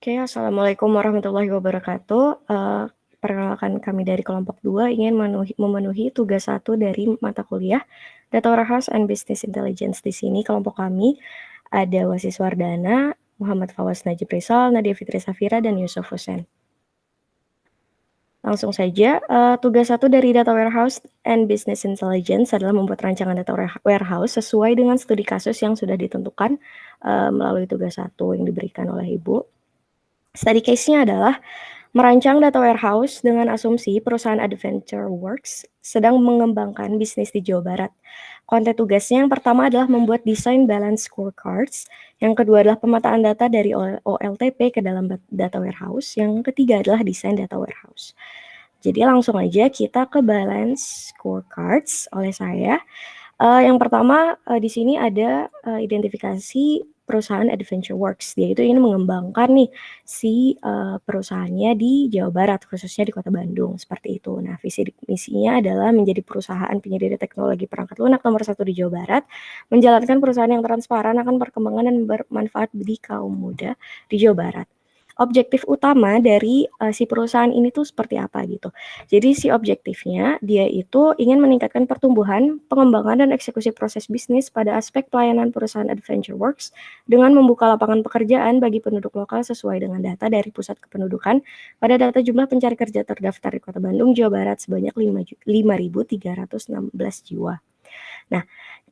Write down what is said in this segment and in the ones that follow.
Oke, assalamualaikum warahmatullahi wabarakatuh. Perkenalkan kami dari kelompok 2 ingin memenuhi tugas 1 dari mata kuliah Data Warehouse and Business Intelligence. Di sini kelompok kami ada Wasis Wardana, Muhammad Fawaz Najib Rizal, Nadia Fitri Safira, dan Yusuf Hussein. Langsung saja, tugas 1 dari Data Warehouse and Business Intelligence adalah membuat rancangan data warehouse sesuai dengan studi kasus yang sudah ditentukan melalui tugas 1 yang diberikan oleh Ibu. Study case-nya adalah merancang data warehouse dengan asumsi perusahaan Adventure Works sedang mengembangkan bisnis di Jawa Barat. Konten tugasnya yang pertama adalah membuat desain balance scorecards, yang kedua adalah pemetaan data dari OLTP ke dalam data warehouse, yang ketiga adalah desain data warehouse. Jadi langsung aja kita ke balance scorecards oleh saya. Yang pertama di sini ada identifikasi perusahaan Adventure Works. Dia itu ingin mengembangkan nih si perusahaannya di Jawa Barat, khususnya di Kota Bandung, seperti itu. Nah, visi misinya adalah menjadi perusahaan penyedia teknologi perangkat lunak nomor 1 di Jawa Barat, menjalankan perusahaan yang transparan akan perkembangan dan bermanfaat di kaum muda di Jawa Barat. Objektif utama dari si perusahaan ini tuh seperti apa gitu. Jadi si objektifnya dia itu ingin meningkatkan pertumbuhan, pengembangan, dan eksekusi proses bisnis pada aspek pelayanan perusahaan Adventure Works dengan membuka lapangan pekerjaan bagi penduduk lokal sesuai dengan data dari Pusat Kependudukan pada data jumlah pencari kerja terdaftar di Kota Bandung, Jawa Barat sebanyak 5.316 jiwa. Nah,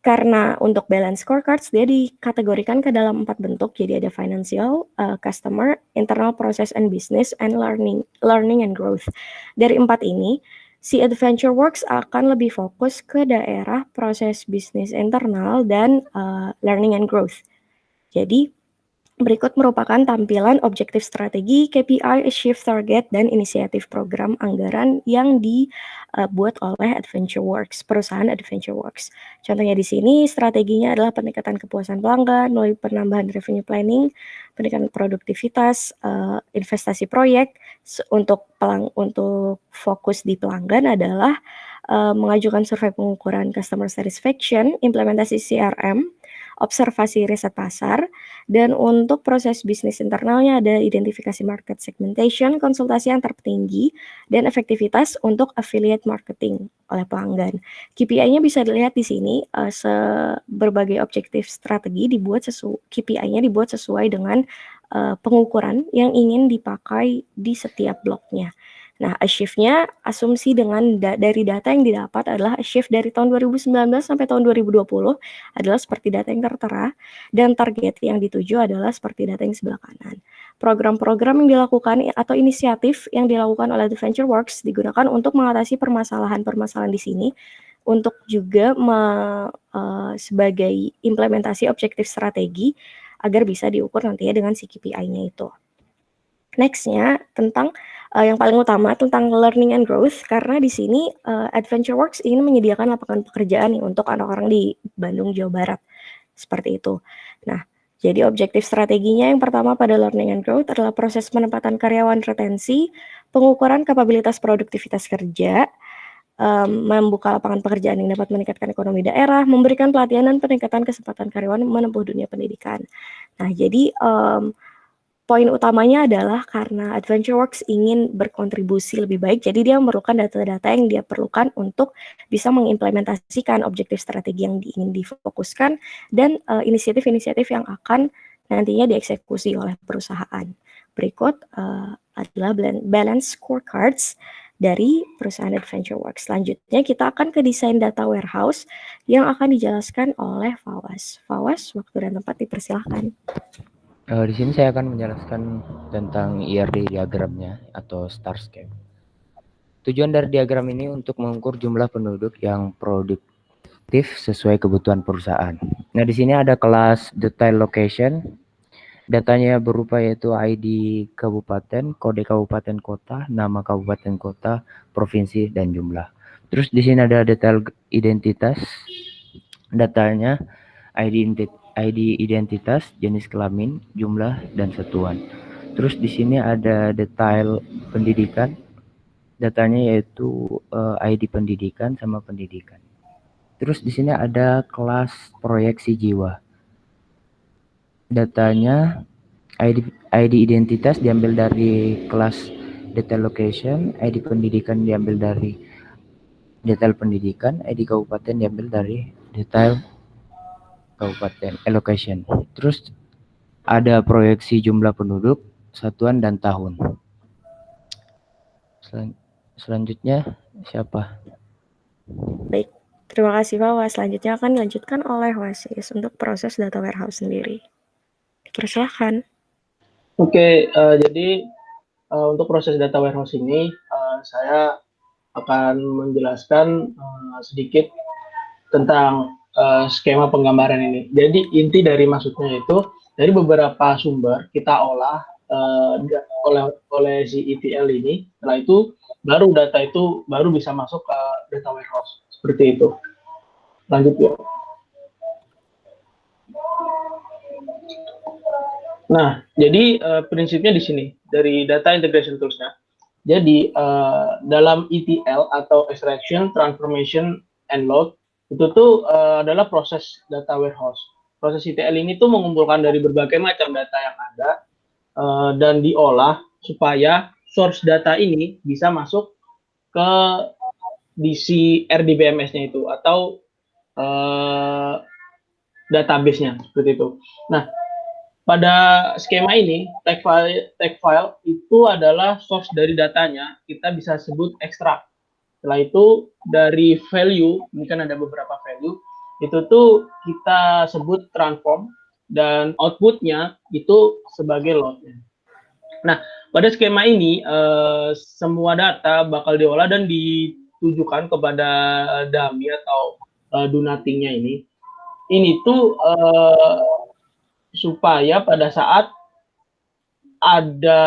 karena untuk balance scorecards dia dikategorikan ke dalam 4 bentuk. Jadi ada financial, customer, internal process and business, and learning and growth. Dari 4 ini, si Adventure Works akan lebih fokus ke daerah proses bisnis internal dan learning and growth. Jadi berikut merupakan tampilan objektif strategi, KPI, achieve target, dan inisiatif program anggaran yang dibuat oleh Adventure Works, perusahaan Adventure Works. Contohnya di sini strateginya adalah peningkatan kepuasan pelanggan melalui penambahan revenue planning, peningkatan produktivitas, investasi proyek. Untuk fokus di pelanggan adalah mengajukan survei pengukuran customer satisfaction, implementasi CRM, observasi riset pasar, dan untuk proses bisnis internalnya ada identifikasi market segmentation, konsultasi antar petinggi, dan efektivitas untuk affiliate marketing oleh pelanggan. KPI-nya bisa dilihat di sini, berbagai objektif strategi KPI-nya dibuat sesuai dengan pengukuran yang ingin dipakai di setiap bloknya. Nah, achieve-nya asumsi dari data yang didapat adalah achieve dari tahun 2019 sampai tahun 2020 adalah seperti data yang tertera, dan target yang dituju adalah seperti data yang sebelah kanan. Program-program yang dilakukan atau inisiatif yang dilakukan oleh Adventure Works digunakan untuk mengatasi permasalahan-permasalahan di sini, untuk juga sebagai implementasi objektif strategi agar bisa diukur nantinya dengan si KPI-nya itu. Next-nya tentang yang paling utama tentang learning and growth, karena di sini Adventure Works ingin menyediakan lapangan pekerjaan nih untuk orang-orang di Bandung, Jawa Barat, seperti itu. Nah, jadi objektif strateginya yang pertama pada learning and growth adalah proses penempatan karyawan retensi, pengukuran kapabilitas produktivitas kerja, membuka lapangan pekerjaan yang dapat meningkatkan ekonomi daerah, memberikan pelatihan dan peningkatan kesempatan karyawan menempuh dunia pendidikan. Nah, jadi poin utamanya adalah karena Adventure Works ingin berkontribusi lebih baik, jadi dia memerlukan data-data yang dia perlukan untuk bisa mengimplementasikan objektif strategi yang ingin difokuskan dan inisiatif-inisiatif yang akan nantinya dieksekusi oleh perusahaan. Berikut adalah balance scorecards dari perusahaan Adventure Works. Selanjutnya kita akan ke desain data warehouse yang akan dijelaskan oleh Fawaz. Fawaz, waktu dan tempat dipersilahkan. Di sini saya akan menjelaskan tentang ERD diagramnya atau Starscape. Tujuan dari diagram ini untuk mengukur jumlah penduduk yang produktif sesuai kebutuhan perusahaan. Nah, di sini ada kelas detail location. Datanya berupa yaitu ID kabupaten, kode kabupaten kota, nama kabupaten kota, provinsi, dan jumlah. Terus di sini ada detail identitas. Datanya ID identitas, jenis kelamin, jumlah, dan satuan. Terus di sini ada detail pendidikan. Datanya yaitu ID pendidikan sama pendidikan. Terus di sini ada kelas proyeksi jiwa. Datanya ID identitas diambil dari kelas detail location, ID pendidikan diambil dari detail pendidikan, ID kabupaten diambil dari detail kabupaten allocation. Terus ada proyeksi jumlah penduduk, satuan dan tahun. Selanjutnya siapa? Baik, terima kasih Pak. Selanjutnya akan dilanjutkan oleh Wasis untuk proses data warehouse sendiri. Dipersilakan. Oke, jadi untuk proses data warehouse ini saya akan menjelaskan sedikit tentang skema penggambaran ini. Jadi inti dari maksudnya itu dari beberapa sumber kita olah oleh si ETL ini. Setelah itu baru data itu baru bisa masuk ke data warehouse seperti itu. Lanjut ya. Nah, jadi prinsipnya di sini dari data integration tools-nya. Jadi dalam ETL atau extraction, transformation, and load itu tuh adalah proses data warehouse. Proses ETL ini tuh mengumpulkan dari berbagai macam data yang ada dan diolah supaya source data ini bisa masuk ke DC RDBMS-nya itu atau database-nya seperti itu. Nah, pada skema ini, tag file itu adalah source dari datanya, kita bisa sebut ekstrak. Setelah itu, dari value, ini kan ada beberapa value, itu tuh kita sebut transform, dan outputnya itu sebagai load-nya. Nah, pada skema ini, semua data bakal diolah dan ditujukan kepada dummy atau do nothing-nya ini. Ini tuh supaya pada saat ada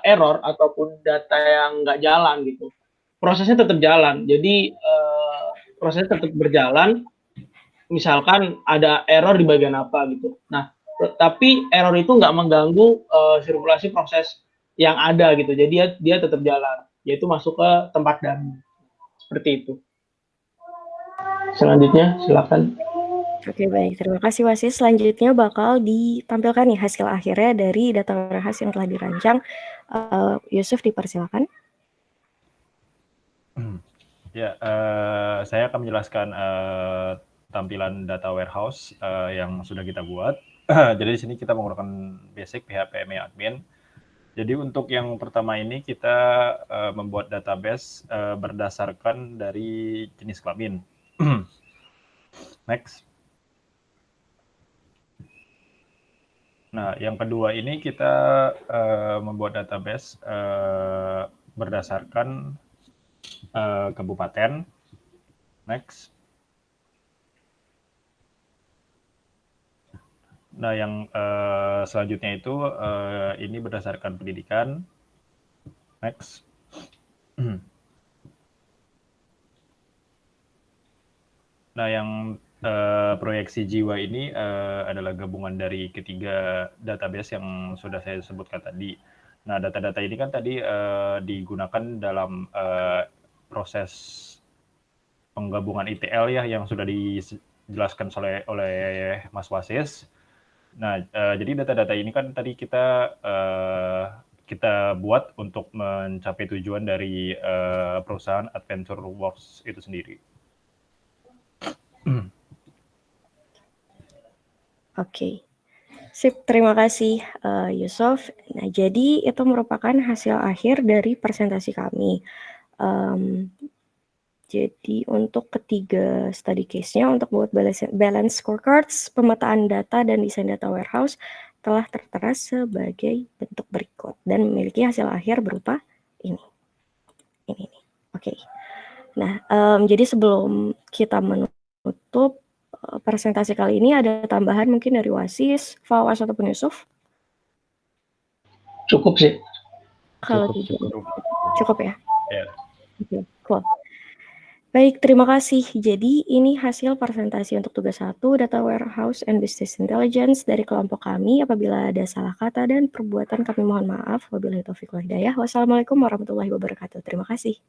error ataupun data yang nggak jalan gitu, prosesnya tetap jalan. Jadi prosesnya tetap berjalan. Misalkan ada error di bagian apa gitu. Nah, tapi error itu nggak mengganggu sirkulasi proses yang ada gitu. Jadi dia tetap jalan, yaitu masuk ke tempat dummy. Seperti itu. Selanjutnya, silakan. Oke, baik. Terima kasih Wasis. Selanjutnya bakal ditampilkan nih hasil akhirnya dari data warehouse yang telah dirancang. Yusuf, dipersilakan. Ya, saya akan menjelaskan tampilan data warehouse yang sudah kita buat. Jadi di sini kita menggunakan basic PHP admin. Jadi untuk yang pertama ini kita membuat database berdasarkan dari jenis kelamin. Next. Nah, yang kedua ini kita membuat database berdasarkan kabupaten. Next. Nah, yang selanjutnya itu ini berdasarkan pendidikan. Next. Nah, yang proyeksi jiwa ini adalah gabungan dari ketiga database yang sudah saya sebutkan tadi. Nah, data-data ini kan tadi digunakan dalam proses penggabungan ETL ya yang sudah dijelaskan oleh Mas Wasis. Nah, jadi data-data ini kan tadi kita buat untuk mencapai tujuan dari perusahaan Adventure Works itu sendiri. Oke. Sip, terima kasih Yusuf. Nah, jadi itu merupakan hasil akhir dari presentasi kami. Jadi untuk ketiga study case-nya untuk buat balance scorecards, pemetaan data dan desain data warehouse telah tertera sebagai bentuk berikut dan memiliki hasil akhir berupa ini. Ini nih. Oke. Nah, jadi sebelum kita menutup presentasi kali ini ada tambahan mungkin dari Wasis, Fawas ataupun Yusuf? Cukup sih. Kalau cukup ya? Ya. Oke, cool. Baik, terima kasih. Jadi ini hasil presentasi untuk tugas 1 Data Warehouse and Business Intelligence dari kelompok kami. Apabila ada salah kata dan perbuatan kami mohon maaf. Wabillahi taufiq wal hidayah. Wassalamualaikum warahmatullahi wabarakatuh. Terima kasih.